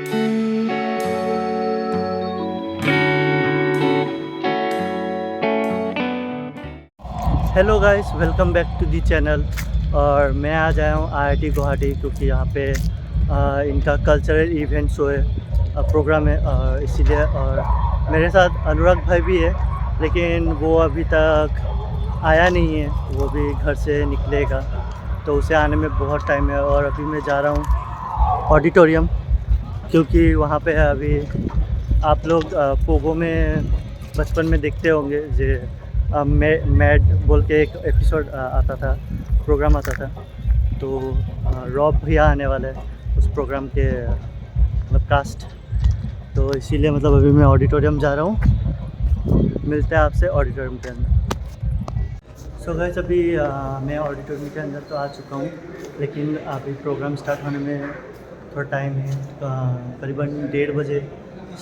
Hello guys, welcome back to the channel. और मैं आज आया हूँ IIT गुवाहाटी क्योंकि यहाँ पे इनका कल्चरल इवेंट्स हुए प्रोग्राम है, इसीलिए। और मेरे साथ अनुराग भाई भी है, लेकिन वो अभी तक आया नहीं है, वो भी घर से निकलेगा, तो उसे आने में बहुत टाइम है। और अभी मैं जा रहा हूँ ऑडिटोरियम, क्योंकि वहाँ पे है अभी आप लोग पोगो में बचपन में देखते होंगे जो मैड बोल के एक एपिसोड आता था, प्रोग्राम आता था, तो रॉब भैया आने वाला है उस प्रोग्राम के मतलब कास्ट। तो इसीलिए मतलब अभी मैं ऑडिटोरियम जा रहा हूँ। मिलते हैं आपसे ऑडिटोरियम के अंदर। सो गाइस, अभी मैं ऑडिटोरियम के अंदर तो आ चुका हूँ, लेकिन अभी प्रोग्राम स्टार्ट होने में थोड़ा टाइम है। करीबन 1:30 बजे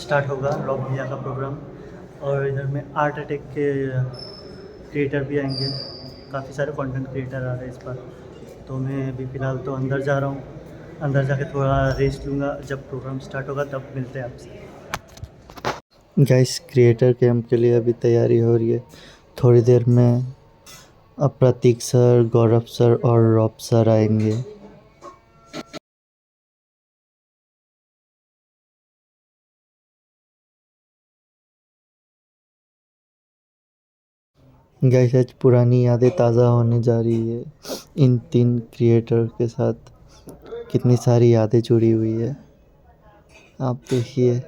स्टार्ट होगा रॉब भैया का प्रोग्राम। और इधर में आर्ट अटैक के क्रिएटर भी आएंगे, काफ़ी सारे कंटेंट क्रिएटर आ रहे हैं इस बार। तो मैं अभी फ़िलहाल तो अंदर जा रहा हूँ, अंदर जाके थोड़ा रेस्ट लूँगा, जब प्रोग्राम स्टार्ट होगा तब मिलते हैं आपसे। गाइस, क्रिएटर कैंप के लिए अभी तैयारी हो रही है। थोड़ी देर में अब प्रतीक सर, गौरव सर और रॉब सर आएंगे। गाइस, आज पुरानी यादें ताज़ा होने जा रही है। इन 3 क्रिएटर के साथ कितनी सारी यादें जुड़ी हुई है, आप देखिए।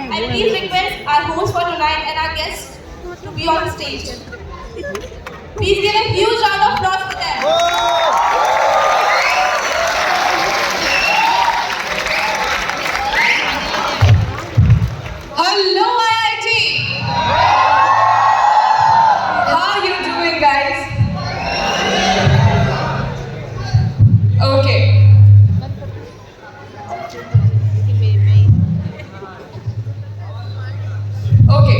I please request our host for tonight and our guests to be on stage. Please give a huge round of applause for them. Hello IIT! How are you doing, guys? Okay. Okay,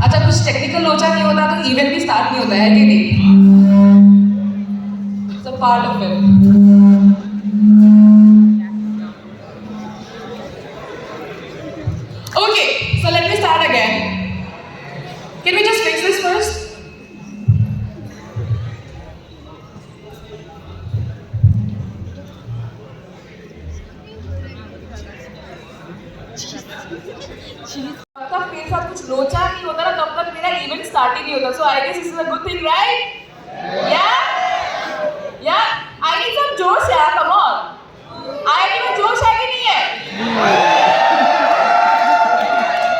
अच्छा, कुछ technical लोचा नहीं होता तो event भी start नहीं होता है कि नहीं? It's a part of it. Okay, so let me start again. Can we just fix this first? तब तक मेरे साथ कुछ लोचा नहीं होता ना, तब तक मेरा इवेंट स्टार्ट ही नहीं होता। So I guess this is a good thing, right? या आई नीड सम जोश यार, कम ऑन। आईआईटी में जोश है कि नहीं है?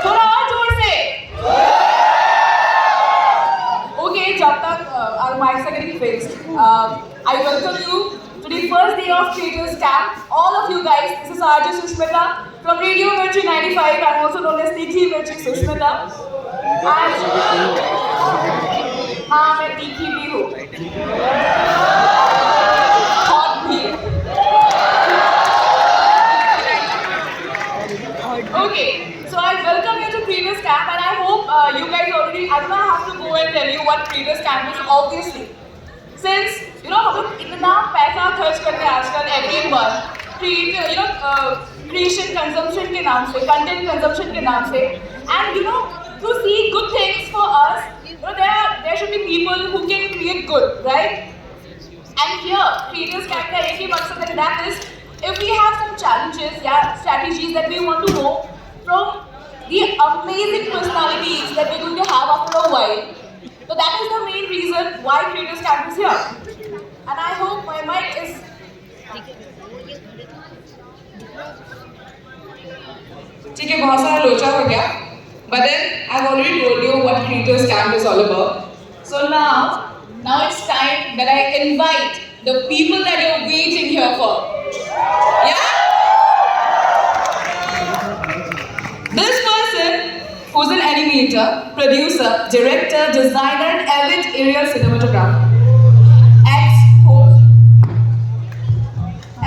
थोड़ा और जोर से। ओके, जब तक our mics are getting fixed, I welcome you to the first day of Creators Camp. All of you guys, this is RJ Sushmita from Radio Mirchi 95. I'm also known as Tikhi Mirchi Sushmita. And हाँ, मैं तीखी भी हूँ। Hot भी। Okay, so I welcome you to Creators Camp, and I hope you guys already. I don't have to go and tell you what Creators Camp is, obviously. Since you know हम लोग इतना पैसा खर्च करते हैं आजकल every month, creation consumption के नाम से, content consumption के नाम से, and you know, to see good things for us, you know, there should be people who can create good, right? And here, Creators Camp का एक ही मकसद है, that is, if we have some challenges, yeah, strategies that we want to know from the amazing personalities that we're going to have after a while. So that is the main reason why Creators Camp is here. And I hope my mic is... ठीक है, बहुत सारा लोचा हो गया. But then I've already told you what Creators Camp is all about. So now it's time that I invite the people that you're waiting here for. Yeah? This person who's an animator, producer, director, designer, and avid aerial cinematographer. Ex-host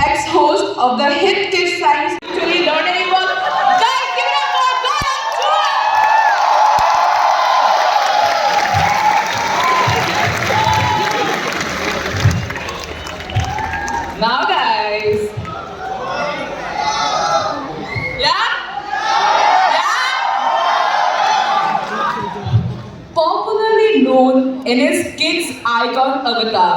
ex-host of the hit Kids Science Literally Learn Any Work. Guys, give it up for GAURAV! Now guys. Yeah? Yeah? Popularly known in his kids icon avatar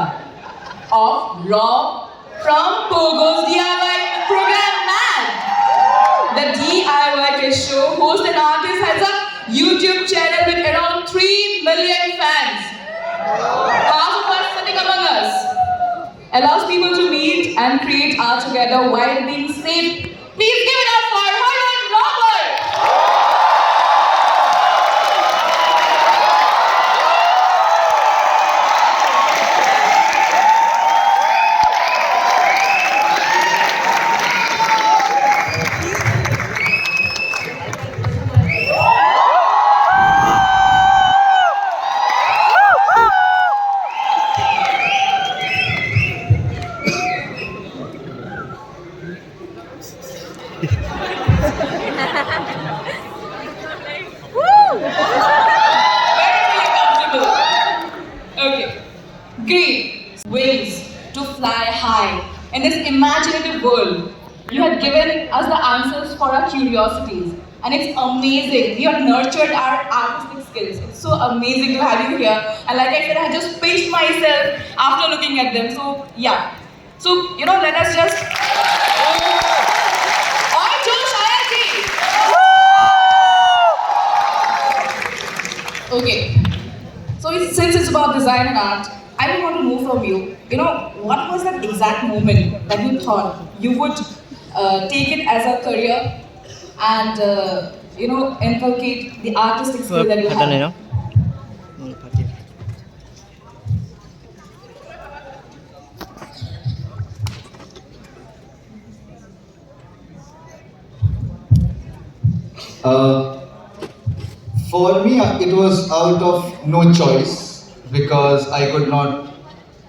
of Rob from Pogo's DIY program Man. The DIY Kids show host and artist has a YouTube channel with around 3 million fans. Half of us sitting among us. Allows people to meet and create art together while being safe. Please give it up for Harun Robert! Very comfortable. Okay. Great. Wings to fly high. In this imaginative world, you had given us the answers for our curiosities. And it's amazing. You have nurtured our artistic skills. It's so amazing to have you here. And like I said, I just paced myself after looking at them. So, yeah. So, let us just... Okay, so since it's about design and art, I would want to know from you, what was that exact moment that you thought you would take it as a career and, inculcate the artistic skill that you have? For me, it was out of no choice because I could not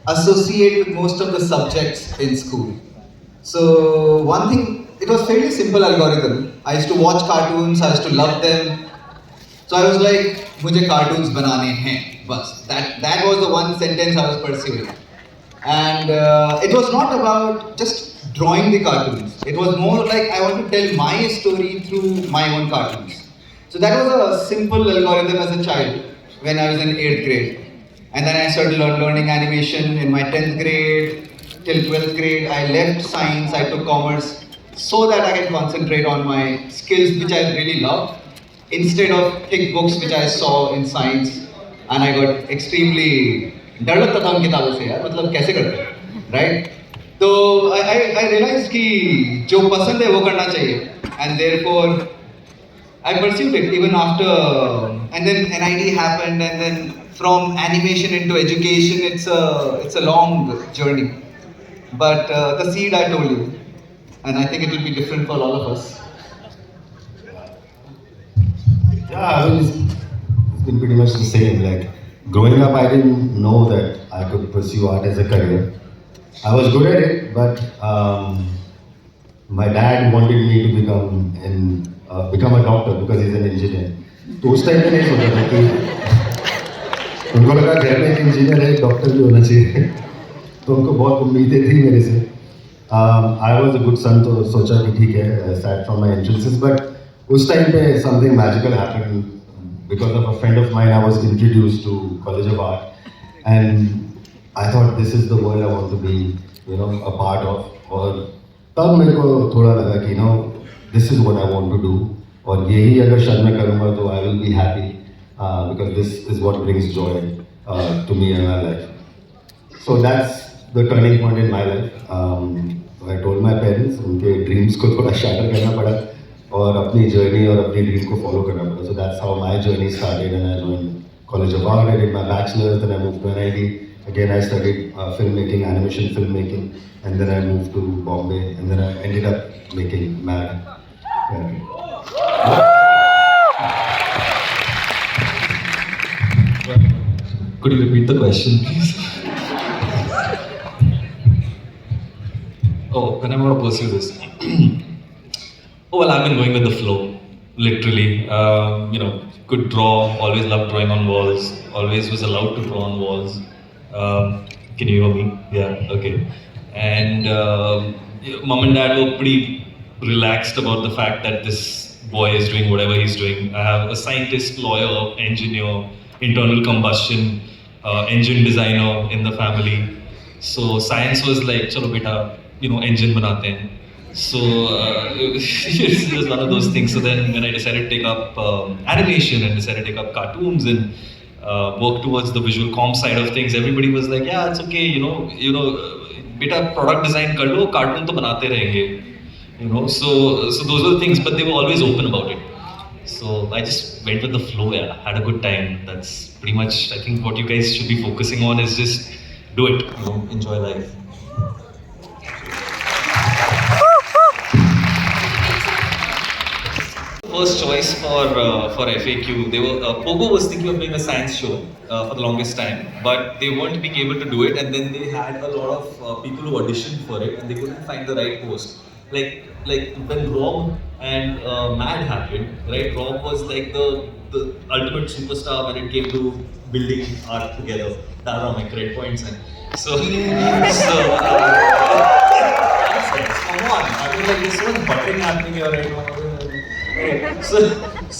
associate with most of the subjects in school. So one thing, it was fairly simple algorithm. I used to watch cartoons, I used to love them. So I was like, "Mujhe cartoons banane hain." Bas. That was the one sentence I was pursuing. And it was not about just drawing the cartoons. It was more like I want to tell my story through my own cartoons. So that was a simple algorithm as a child when I was in 8th grade. And then I started learning animation in my 10th grade till 12th grade. I left science, I took commerce so that I can concentrate on my skills which I really loved instead of thick books which I saw in science. And I got extremely डर लगता था उन किताबों से यार मतलब कैसे करते हैं राइट तो I realized कि जो पसंद है वो करना चाहिए and therefore I pursued it even after, and then NIT happened, and then from animation into education, it's a long journey. But the seed I told you, and I think it will be different for all of us. Yeah, I mean, it's been pretty much the same. Like growing up, I didn't know that I could pursue art as a career. I was good at it, but my dad wanted me to become a doctor because he's an engineer. तो उस time में नहीं सोचा था कि उनको लगा घर में एक इंजीनियर है डॉक्टर भी होना चाहिए तो उनको बहुत उम्मीदें थी मेरे से I was a good son तो सोचा कि ठीक है aside from my entrances but उस टाइम पे something magical happened because of a friend of mine I was introduced to College of Art and I thought this is the world I want to be a part of और तब मेरे को थोड़ा लगा कि this is what I want to do और यही अगर शर्म में करूँगा तो I will be happy because this is what brings joy to me in my life. So that's the turning point in my life. I told my parents उनके dreams को थोड़ा shatter करना पड़ा और अपनी journey और अपनी dream को follow करना पड़ा. So that's how my journey started and I joined College of Art. I did my bachelor's, then I moved to NIT. Again I studied filmmaking, animation filmmaking and then I moved to Bombay and then I ended up making MAD. Yeah. Could you repeat the question, please? Oh, when I'm going to pursue this. Oh, well, I've been going with the flow, literally. Could draw, always loved drawing on walls, always was allowed to draw on walls. Can you hear me? Yeah, okay. And mom and dad were pretty relaxed about the fact that this boy is doing whatever he's doing. I have a scientist, lawyer, engineer, internal combustion, engine designer in the family. So science was like, chalo beta, engine banate hain. So it's just one of those things. So then when I decided to take up animation and decided to take up cartoons and work towards the visual comm side of things, everybody was like, yeah, it's okay, beta product design kar lo, cartoon to banate rahenge. So those were the things, but they were always open about it. So I just went with the flow, yeah, had a good time. That's pretty much, I think, what you guys should be focusing on is just do it, enjoy life. First choice for FAQ, they were Pogo was thinking of doing a science show for the longest time, but they weren't being able to do it, and then they had a lot of people who auditioned for it, and they couldn't find the right host. Like when Rob and Mad happened, right? Rob was like the ultimate superstar when it came to building art together. That are my credit points, and so come on, I mean, like there's so much buttering happening here right now. So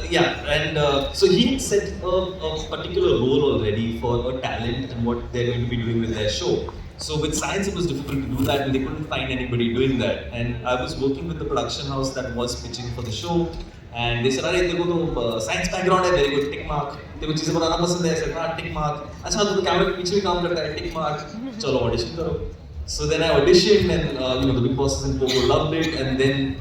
he had set a particular role already for a talent and what they're going to be doing with their show. So with science, it was difficult to do that, and they couldn't find anybody doing that. And I was working with the production house that was pitching for the show, and they said, "Arey, तेरे को तो science background है, very good, tick mark. तेरे को चीजें बनाना पसंद है, ऐसा ना tick mark. अच्छा, तू तो कैमरे के पीछे भी काम करता है, tick mark. चलो audition करो." So then I auditioned, and the big bosses in Pogo loved it, and then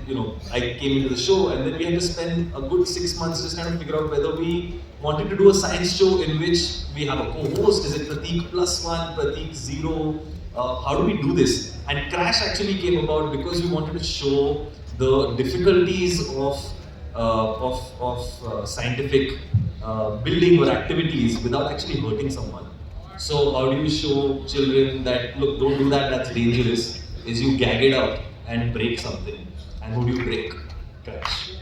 I came into the show, and then we had to spend a good 6 months just kind of figure out whether we wanted to do a science show in which we have a co-host. Is it Prateek +1, Prateek 0? How do we do this? And Crash actually came about because we wanted to show the difficulties of scientific building or activities without actually hurting someone. So how do you show children that, look, don't do that, that's dangerous, is you gag it out and break something. And who do you break? Crash.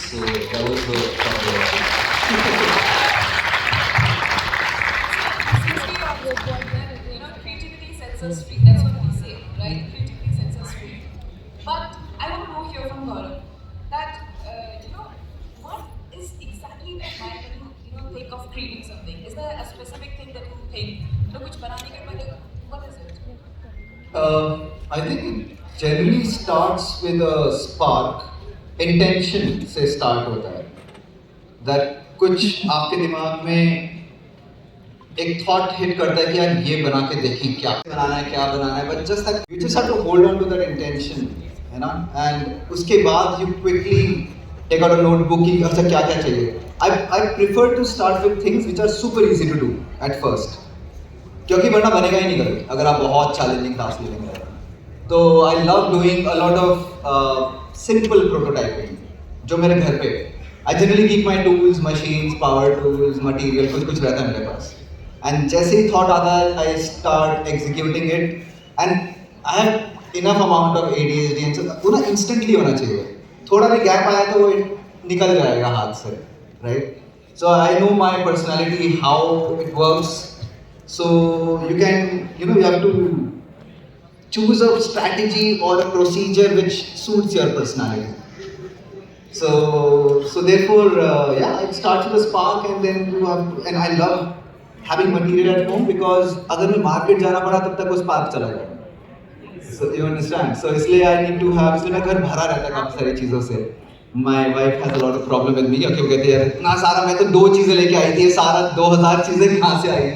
So that was the creativity sets us free, that's what we say, right? Creativity sets us free. But I want to know here from Gaurav that, what is exactly behind when you think of creating something? Is there a specific thing that you think, कुछ बनाने के पहले, what is it? I think it generally starts with a spark. Intention से start होता है. That कुछ आपके दिमाग में एक thought hit करता है कि यार ये बना के देखें क्या बनाना है, but just that you just have to hold on to that intention, है ना? And उसके बाद you quickly take out a notebook कि अच्छा क्या चाहिए. I prefer to start with things which are super easy to do at first. क्योंकि वरना बनेगा ही नहीं कभी अगर आप बहुत चैलेंजिंग टास्क लेंगे. तो I love doing a lot of simple prototyping जो मेरे घर पे. I generally keep my tools, machines, power tools, material कुछ रहता है मेरे पास. एंड जैसे ही थॉट आता है I start executing it, and I have enough amount of ADHD. वो ना इंस्टेंटली होना चाहिए. थोड़ा भी गैप आया तो वो निकल जाएगा हाथ से, right? So I know my personality, how it works. So you can, you have to choose a strategy or a procedure which suits your personality. So therefore, it starts with a spark, and then you have to, and I love having material at home because अगर मैं market जाना पड़ा तब तक वो spark चला जाएगा. So you understand? So इसलिए I need to have, इसलिए मैं घर भरा रहता है काफ़ी सारी चीज़ों से. My wife has a lot of problem with me क्योंकि वो कहती है इतना सारा, मैं तो 2 चीज़ें लेके आई थी, सारा 2000 चीज़ें कहाँ से आई.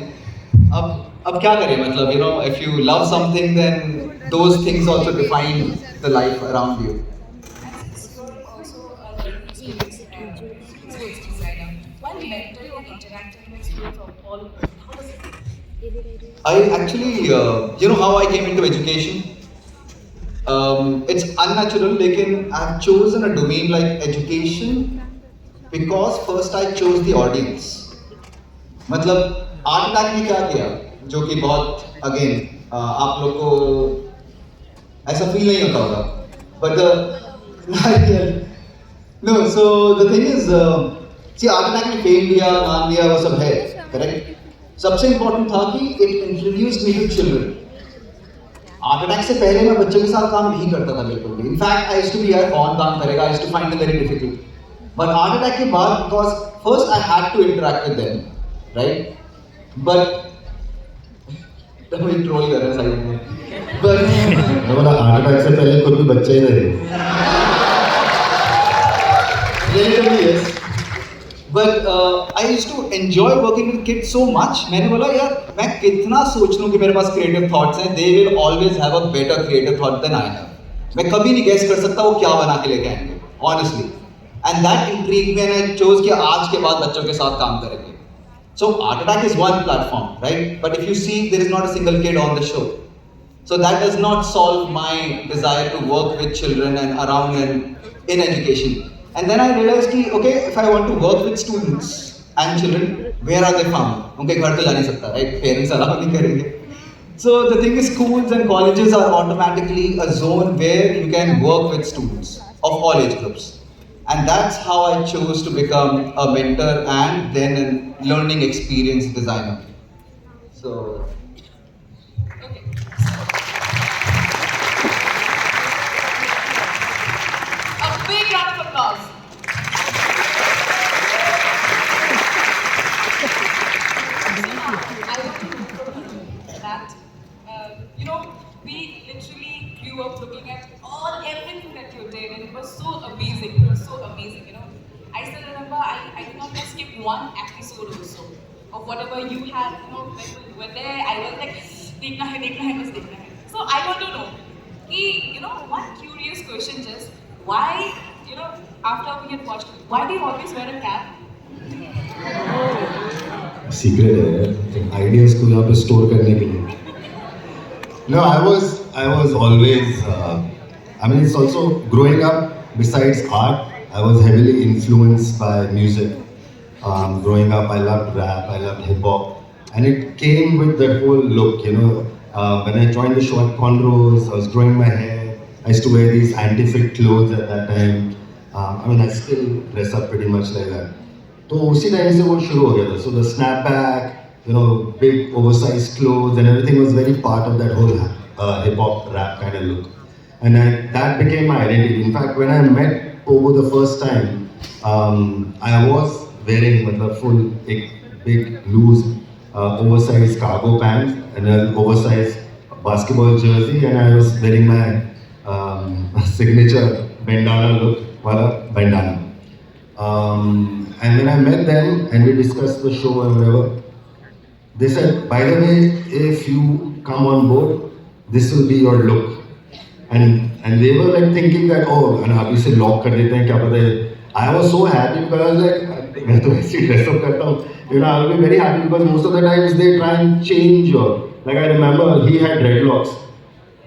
अब क्या करें, मतलब if you love something, then those things also define the life around you. Also while mentoring and interacting with students of all over, how was it? I actually, how I came into education. It's unnatural, लेकिन I've chosen a domain like education because first I chose the audience. मतलब art Attack ने क्या किया जो कि बहुत again आप लोग को ऐसा फील नहीं होता होगा, but no, so the thing is see Art Attack ने फेम दिया, नाम दिया, वो सब है, करेक्ट। सबसे इंपॉर्टेंट था कि it introduced me to children. Art Attack से पहले मैं बच्चों के साथ काम नहीं करता था बिल्कुल भी। In fact I used to be यार कौन काम करेगा, I used to find it very difficult. But Art Attack के बाद because first I had to interact with them, right, but मुझे ट्रोल कर रहे हैं साइड में, बट मैं बोला हार्ट अटैक से पहले खुद भी बच्चे ही थे। relatively yes, but I used to enjoy working with kids so much. मैंने बोला यार मैं कितना सोच लूँ कि मेरे पास creative thoughts हैं, they will always have a better creative thought than I have. मैं कभी नहीं guess कर सकता वो क्या बना के लेके आएंगे, honestly. And that intrigued me and I chose कि आज के बाद बच्चों के साथ काम करेंगे. So Art Attack is one platform, right? But if you see, there is not a single kid on the show. So that does not solve my desire to work with children and around and in education. And then I realized कि okay, if I want to work with students and children, where are they found? उनके घर तो जा नहीं सकता, right? Parents allow नहीं करेंगे. So the thing is, schools and colleges are automatically a zone where you can work with students of all age groups. And that's how I chose to become a mentor and then a learning experience designer. So A big round of applause. I want to know that, you know, we literally grew up looking at everything that you did, and it was so amazing. It was so amazing, you know. I still remember I did not just skip one episode also of whatever you had, you know, when we were there. I was like, देखना है, बस देखना है. So I want to know, you know, one curious question just. Why, you know, after we had watched, why do you always wear a cap? Secret है ideas को यहाँ पे store करने के लिए। No, I was always. I mean, it's also growing up. Besides art, I was heavily influenced by music. Growing up, I loved rap, I loved hip hop, and it came with that whole look. You know, when I joined the show at Conros, I was growing my hair. I used to wear these anti-fit clothes at that time. I mean, I still dress up pretty much like that. तो उसी time से वो शुरू हो गया था. So the snapback, you know, big oversized clothes and everything was very part of that whole hip hop rap kind of look. And that became my identity. In fact, when I met Pogo the first time, I was wearing the full big loose oversized cargo pants and an oversized basketball jersey, and I was wearing my signature bandana look, wala bandana. And when I met them and we discussed the show and whatever, they said, by the way, if you come on board, this will be your look. And they were like thinking that, oh, and अभी से lock कर देते हैं क्या पता है. I was so happy because I was like, मैं तो ऐसी dress up करता हूँ. You know, I will be very happy because most of the times they try and change your. Like I remember he had dreadlocks,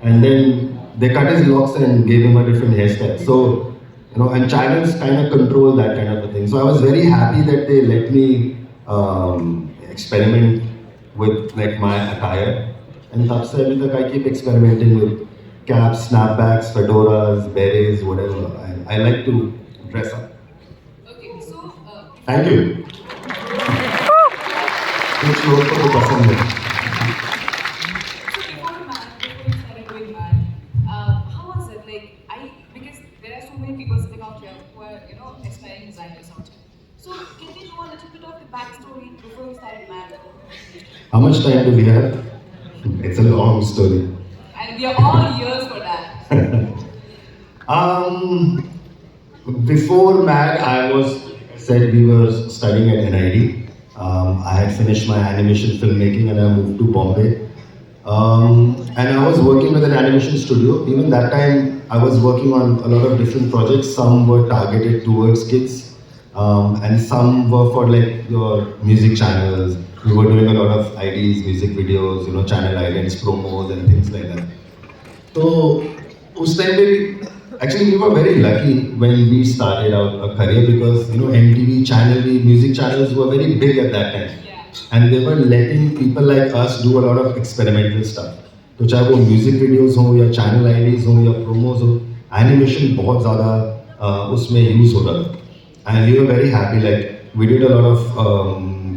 and then they cut his locks and gave him a different hairstyle. So, you know, and channels kind of control that kind of a thing. So I was very happy that they let me experiment with like my attire. And तब से अभी तक I keep experimenting with caps, snapbacks, fedoras, berets, whatever. I like to dress up. Okay, so Thank you. कुछ लोगों को तो पसंद है. so before you started doing MAD, how was it like? Because there are so many people sitting out here who are, you know, aspiring designers out here. So can we know a little bit of the backstory before you started MAD? How much time do we have? It's a long story. And we are all ears for that. Before MAD, we were studying at NID. I had finished my animation filmmaking and I moved to Bombay. And I was working with an animation studio. Even that time, I was working on a lot of different projects. Some were targeted towards kids, and some were for like your music channels. We were doing a lot of IDs, music videos, you know, channel idents, promos, and things like that. So, उस time पे actually we were very lucky when we started our career because you know MTV channel, music channels were very big at that time. Yeah. and they were letting people like us do a lot of experimental stuff. तो चाहे वो music videos हो या channel IDs हो या promos हो, animation बहुत ज़्यादा उसमें यूज हो रहा था, and we were very happy. Like we did a lot of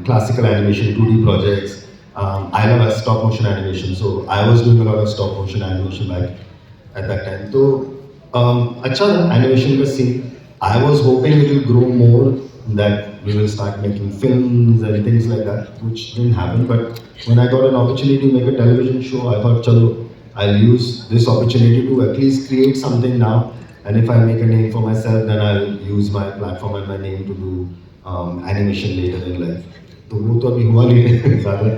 classical animation, 2D projects. I love stop motion animation, so I was doing a lot of stop motion animation back at that time. So अच्छा था animation का scene. I was hoping it will grow more, that we will start making films and things like that, which didn't happen. But when I got an opportunity to make a television show, I thought, chalo, I'll use this opportunity to at least create something now. And if I make a name for myself, then I'll use my platform and my name to do animation later in life. तो वो तो अभी हुआ नहीं है ज़्यादा.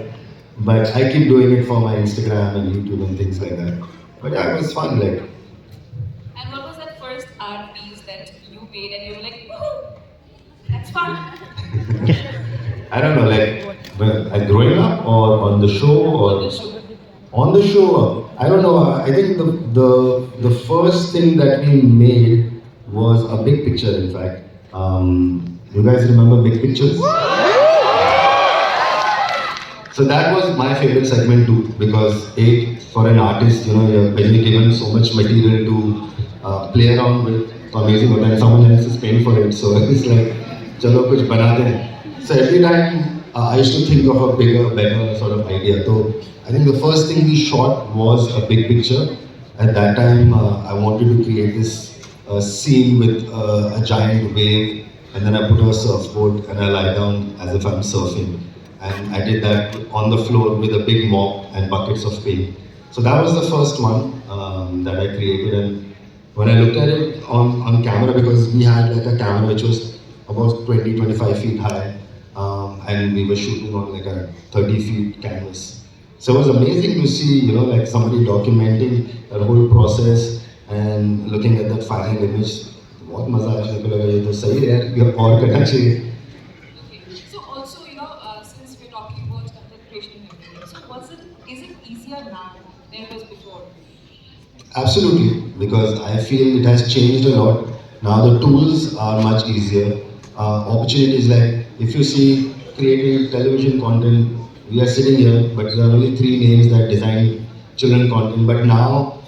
But I keep doing it for my Instagram and YouTube and things like that. But yeah, it was fun. Like, And what was that first art piece that you made and you were like, woohoo, that's fun? I don't know, like when growing up or on the show or On the show. on the show. I don't know. I think the first thing that we made was a big picture. In fact, you guys remember big pictures? So that was my favorite segment too, because for an artist, you know, when you're given so much material to play around with, it's amazing. But then someone else is paying for it, so it's like, chalo kuch banate hain. So every time I used to think of a bigger, better sort of idea. So I think the first thing we shot was a big picture. At that time, I wanted to create this scene with a giant wave, and then I put a surfboard and I lie down as if I'm surfing. And I did that on the floor with a big mop and buckets of paint. So that was the first one that I created. And when I looked at it on camera, because we had like a camera which was about 20-25 feet high, and we were shooting on like a 30 feet canvas. So it was amazing to see, you know, like somebody documenting the whole process and looking at that final image. बहुत मजा आया, मुझे लगा ये तो सही है, ये और करना चाहिए. Okay. So also, you know, since we're talking about content creation, so is it easier now than it was before? Absolutely, because I feel it has changed a lot. Now the tools are much easier. Opportunities, like if you see creating television content, we are sitting here, but there are only 3 names that design children content. But now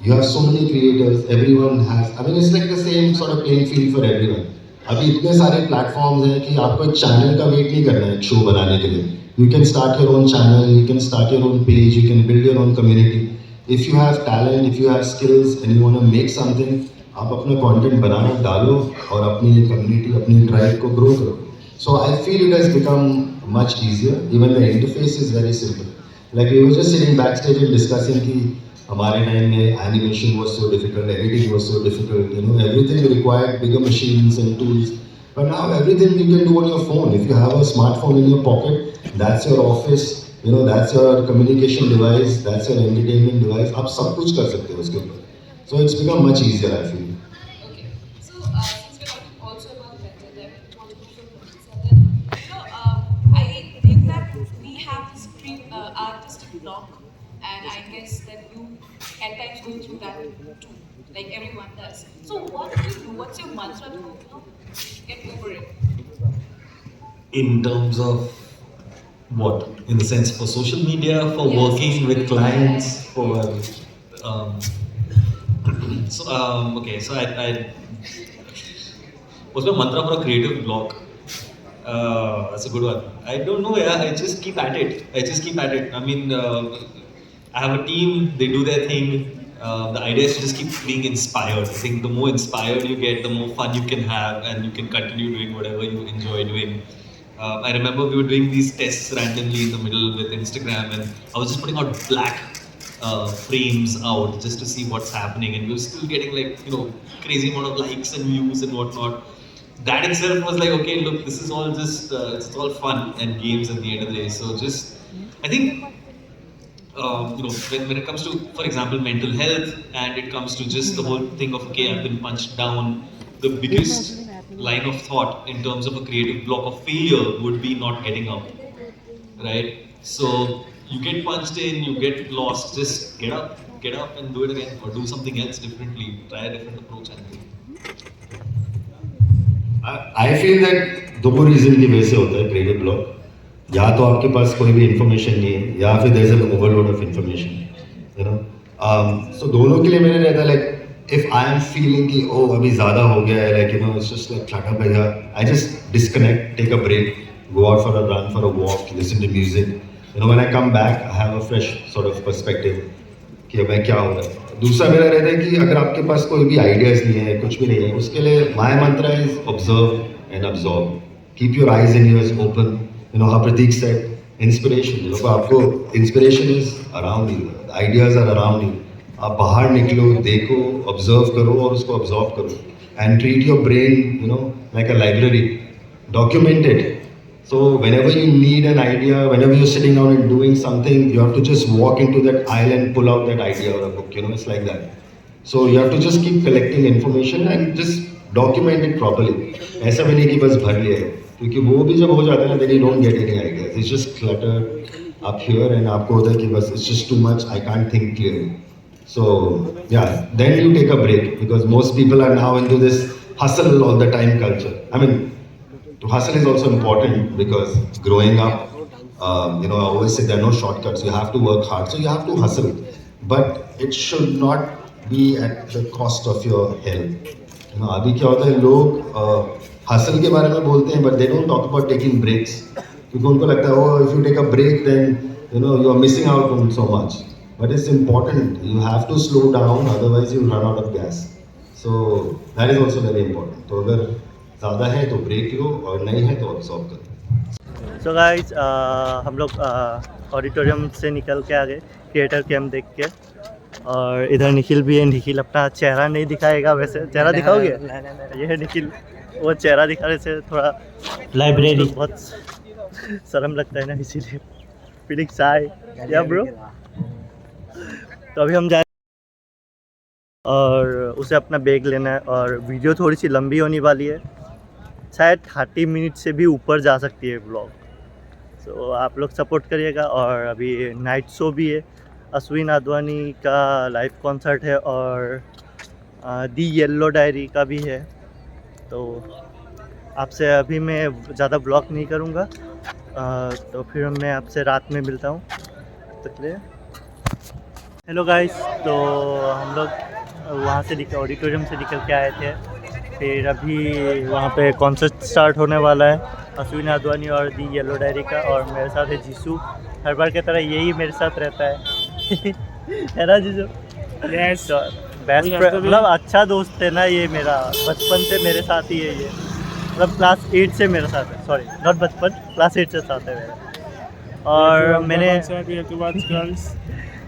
you have so many creators. Everyone has. I mean, it's like the same sort of playing field for everyone. अभी इतने सारे platforms हैं कि आपको एक channel का wait नहीं करना है एक show बनाने के लिए. You can start your own channel, you can start your own page, you can build your own community. If you have talent, if you have skills and you want to make something, आप अपना content बनाओ, डालो और अपनी community, अपनी tribe को grow करो. So I feel it has become much easier. Even the interface is very simple. Like we were just sitting backstage and discussing कि हमारे टाइम में animation was so difficult, editing was so difficult. You know, everything required bigger machines and tools. But now everything you can do on your phone. If you have a smartphone in your pocket, that's your office. You know, that's your communication device. That's your entertainment device. आप सब कुछ कर सकते हो उसके ऊपर. So it's become much easier, I feel. Okay. So since we're talking also about mental health, I think that we have this artistic block, and I guess that you at times go through that too, like everyone does. So what do you do? What's your mantra to get over it? In terms of what? In the sense for social media, for Yes, working social with media. clients, for okay. So I what's my mantra for a creative block? That's a good one. I don't know. Yeah, I just keep at it. I mean, I have a team. They do their thing. The idea is to just keep being inspired. I think the more inspired you get, the more fun you can have, and you can continue doing whatever you enjoy doing. I remember we were doing these tests randomly in the middle with Instagram, and I was just putting out black frames out just to see what's happening, and we were still getting like crazy amount of likes and views and whatnot. That itself was like, okay, look, this is all just it's all fun and games at the end of the day. So just I think when it comes to, for example, mental health, and it comes to just the whole thing of, okay, I've been punched down, the biggest line of thought in terms of a creative block of failure would be not getting up, right? So you get punched in, you get lost, just get up and do it again, or do something else differently, try a different approach. I feel that दो reason की वजह से होता है creative block. या तो आपके पास कोई भी इंफॉर्मेशन नहीं है या फिर there is an overload of information, you know. So दोनों के लिए मैंने रहता है like if I am feeling कि ओ अभी ज़्यादा हो गया है, like you know it's just like fed up, I just disconnect, take a break, go out for a run, for a walk, listen to music. You know, when I come back, I have a fresh sort of perspective कि अब मैं क्या हो रहा है. दूसरा मेरा रहता है कि अगर आपके पास कोई भी आइडियाज़ नहीं है, कुछ भी नहीं है, उसके लिए my mantra is observe and absorb. Keep your eyes and ears open. You know how Prateek said, inspiration, you know आपको inspiration is around you, ideas are around you. आप बाहर निकलो, देखो, ऑब्जर्व करो और उसको ऑब्जॉर्व करो. And treat your brain you know like a library. Document it. So whenever you need an idea, whenever you're sitting down and doing something, you have to just walk into that aisle and pull out that idea or a book, you know, it's like that. So you have to just keep collecting information and just document it properly. ऐसा भी नहीं कि बस भर लिया है, क्योंकि वो भी जब हो जाता है ना, then you don't get any ideas. It's just clutter up here and आपको होता है कि बस it's just too much, I can't think clearly. So yeah, then you take a break because most people are now into this hustle all the time culture. I mean, to hustle is also important because growing up, you know, I always say there are no shortcuts. You have to work hard, so you have to hustle. But it should not be at the cost of your health. You know, अभी क्या होता है, लोग hustle के बारे में बोलते हैं, but they don't talk about taking breaks. क्योंकि उनको लगता है, oh, if you take a break, then you know you are missing out on so much. But it's important. You have to slow down, otherwise you run out of gas. So that is also very important. तो अगर ज़्यादा है तो break लो और नहीं है तो absorb करो. सो गाइस, हम लोग ऑडिटोरियम से निकल के आ गए क्रिएटर कैंप देख के. और इधर निखिल भी है. निखिल अपना चेहरा नहीं दिखाएगा, वैसे चेहरा दिखाओगे? ये है निखिल, वो चेहरा दिखाने से थोड़ा लाइब्रेरी बहुत शर्म लगता है ना, इसीलिए फीलिंग शाय या ब्रो. तो अभी हम जाए और उसे अपना बैग लेना है. और वीडियो थोड़ी सी लंबी होने वाली है, शायद 30 मिनट से भी ऊपर जा सकती है ब्लॉग. सो आप लोग सपोर्ट करिएगा. और अभी नाइट शो भी है, अश्विन आडवाणी का लाइव कॉन्सर्ट है और दी येलो डायरी का भी है. तो आपसे अभी मैं ज़्यादा ब्लॉग नहीं करूँगा, तो फिर मैं आपसे रात में मिलता हूँ. तक ले हेलो गाइस. तो हम लोग वहाँ से ऑडिटोरियम से निकल के आए थे. फिर अभी वहाँ पे कॉन्सर्ट स्टार्ट होने वाला है अश्विन आडवाणी और दी येलो डायरी का. और मेरे साथ है जीसू. हर बार की तरह यही मेरे साथ रहता है है ना जीसू? Yes. तो बेस्ट मतलब अच्छा दोस्त है ना ये मेरा, बचपन से मेरे साथ ही है ये. मतलब क्लास 8 से मेरे साथ है, सॉरी नॉट बचपन, क्लास 8 से साथ है मेरा. और मैंने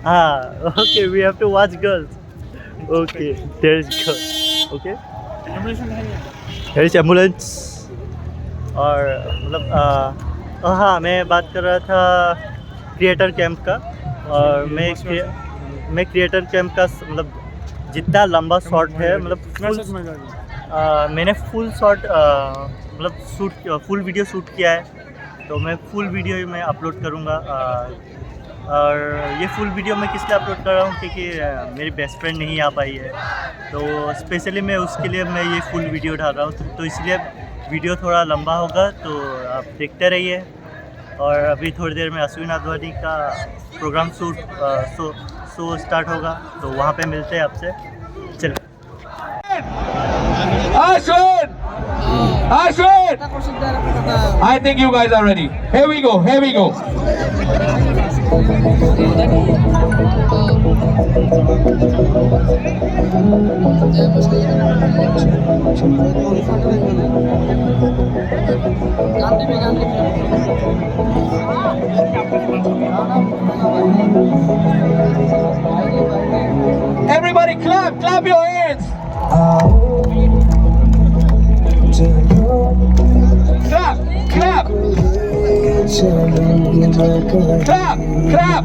हाँ okay, we have to watch girls. Okay there is girl. Okay there is ambulance. और मतलब हाँ, मैं बात कर रहा था क्रिएटर कैंप का. और मैं क्रिएटर कैंप का मतलब जितना लंबा शॉट है, मतलब मैंने फुल शॉट मतलब फुल वीडियो शूट किया है. तो मैं फुल वीडियो में अपलोड करूँगा. और ये फुल वीडियो मैं किस लिए अपलोड कर रहा हूँ, क्योंकि मेरी बेस्ट फ्रेंड नहीं आ पाई है, तो स्पेशली मैं उसके लिए मैं ये फुल वीडियो डाल रहा हूँ. तो इसलिए वीडियो थोड़ा लंबा होगा, तो आप देखते रहिए. और अभी थोड़ी देर में अश्विन आडवाणी का प्रोग्राम शो स्टार्ट होगा, तो वहाँ पे मिलते हैं आपसे. चलो Ashwin! Ashwin! I think you guys are ready. Here we go, here we go. Everybody clap, clap your hands. Clap, clap. Clap, clap.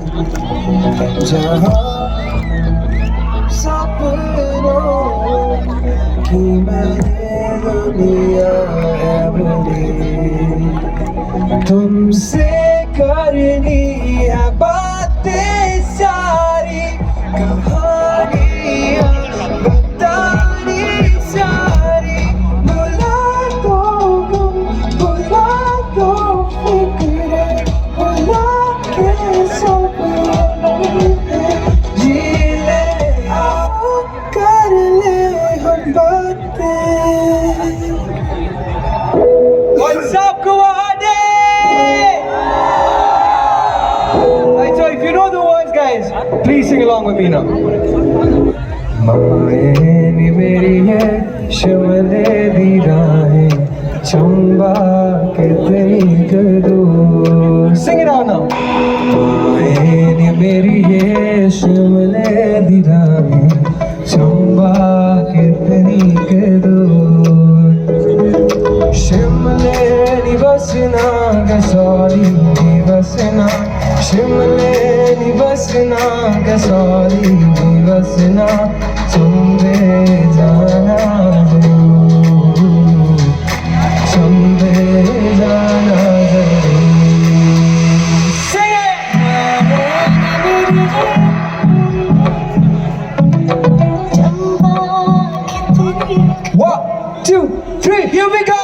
तुमसे करनी है बातें सारी, कहानियाँ बतानी सारी. बुला दो फिक्र Please sing along with me now. Mayani मेरी है शिमले दी राहें चंबा कितनी करूं. Sing it out now. Mayani मेरी है शिमले दी राहें चंबा कितनी करूं. शिमले निवसना कसौली निवसना शिमले निवसना कसौली निवसना चंबे जाना जरूर चंबे जाना जरूर. Sing it! 1, 2, 3, here we go!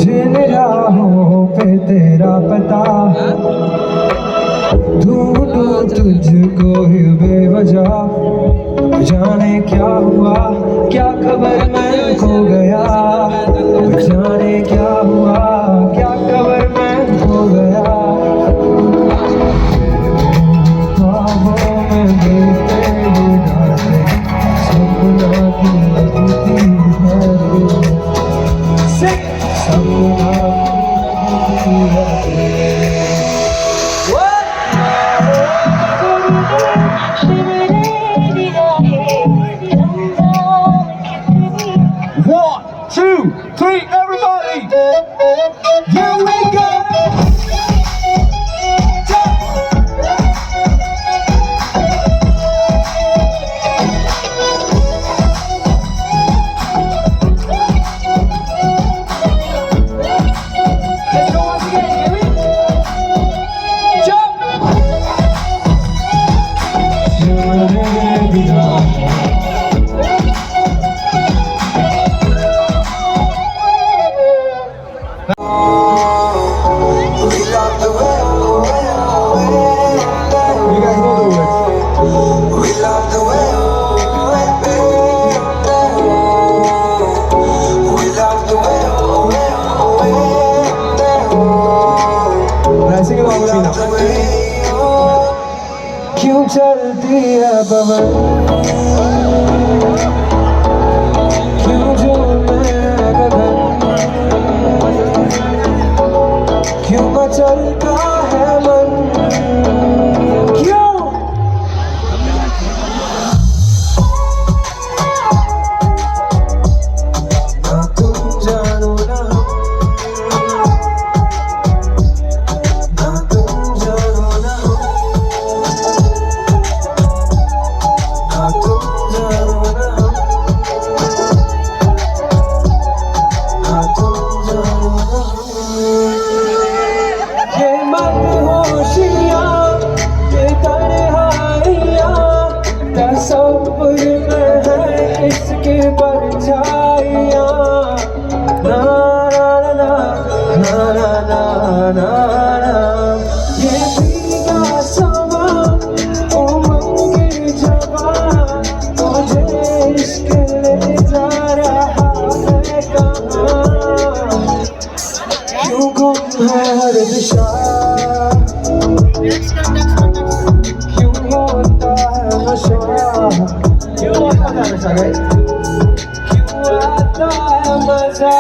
जिन राहों पे तेरा पता ढूंढूं तुझको ही बेवजह. जाने क्या हुआ क्या खबर मैं खो गया. जाने क्या हुआ क्या खबर मैं खो गया. ख्वाबों में देखते बुझाते सपना की लगती है. क्यों चलती है बवन क्यों झूमे गगन क्यों मचलता है मन क्यों ना तुम जानो ना हर दिशा क्यों होता है नशा क्यों होता है नशा क्यों आता है मजा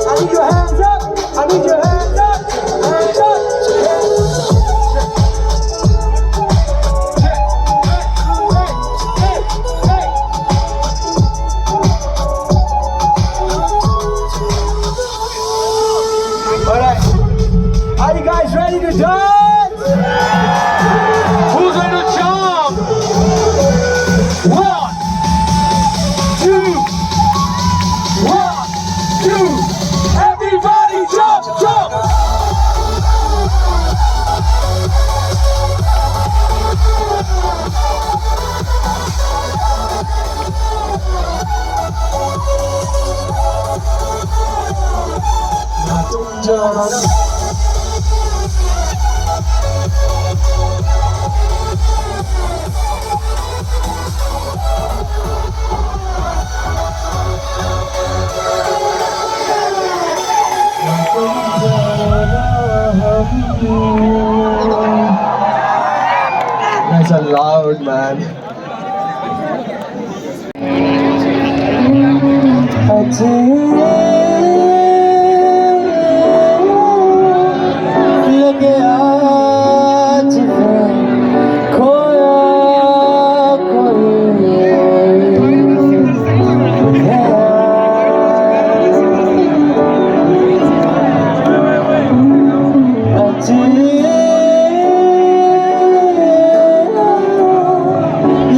I need your hands up. I need your hands up. Hands up. All right. Are you guys ready to dance? Everybody jump, jump. That's a loud man. लगे आज खोया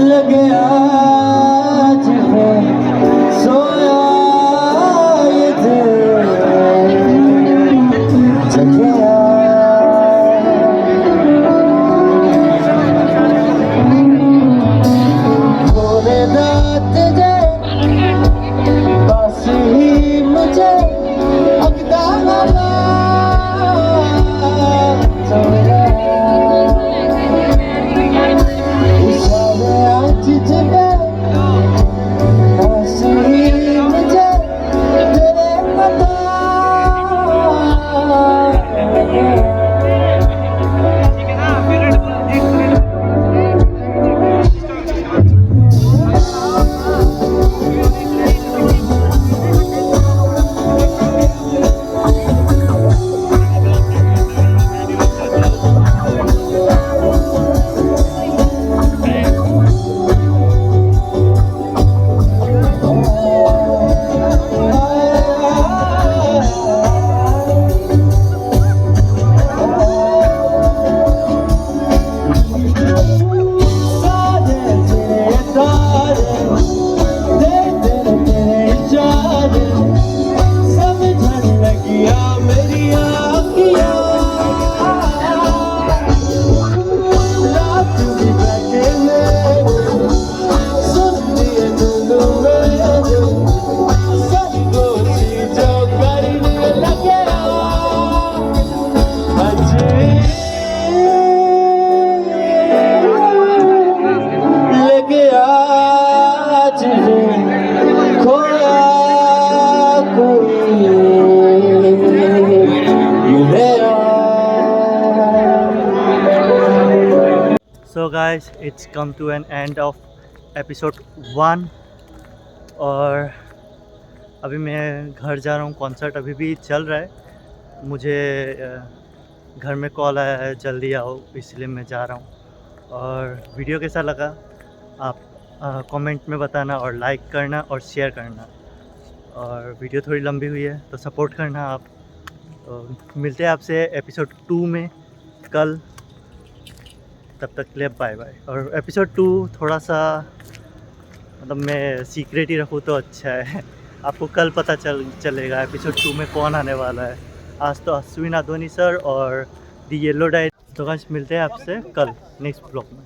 लगे आज सोया ये दिल जगया खोने दात जे बस ही मुझे अगदा वाला इशारे आज जबे बस ही मुझे तेरे पता So guys, it's come to an end of episode 1 और अभी मैं घर जा रहा हूँ। कॉन्सर्ट अभी भी चल रहा है। मुझे घर में कॉल आया है जल्दी आओ, इसलिए मैं जा रहा हूँ। और वीडियो कैसा लगा आप कमेंट में बताना और लाइक करना और शेयर करना। और वीडियो थोड़ी लंबी हुई है तो सपोर्ट करना आप। तो मिलते हैं आपसे एपिसोड 2 में कल। तब तक के लिए बाय बाय। और एपिसोड 2 थोड़ा सा मतलब मैं सीक्रेट ही रखूँ तो अच्छा है। आपको कल पता चलेगा एपिसोड 2 में कौन आने वाला है। आज तो अश्विन अद्वानी सर और दी येलो डायरी। तो गाइस मिलते हैं आपसे कल नेक्स्ट ब्लॉग में।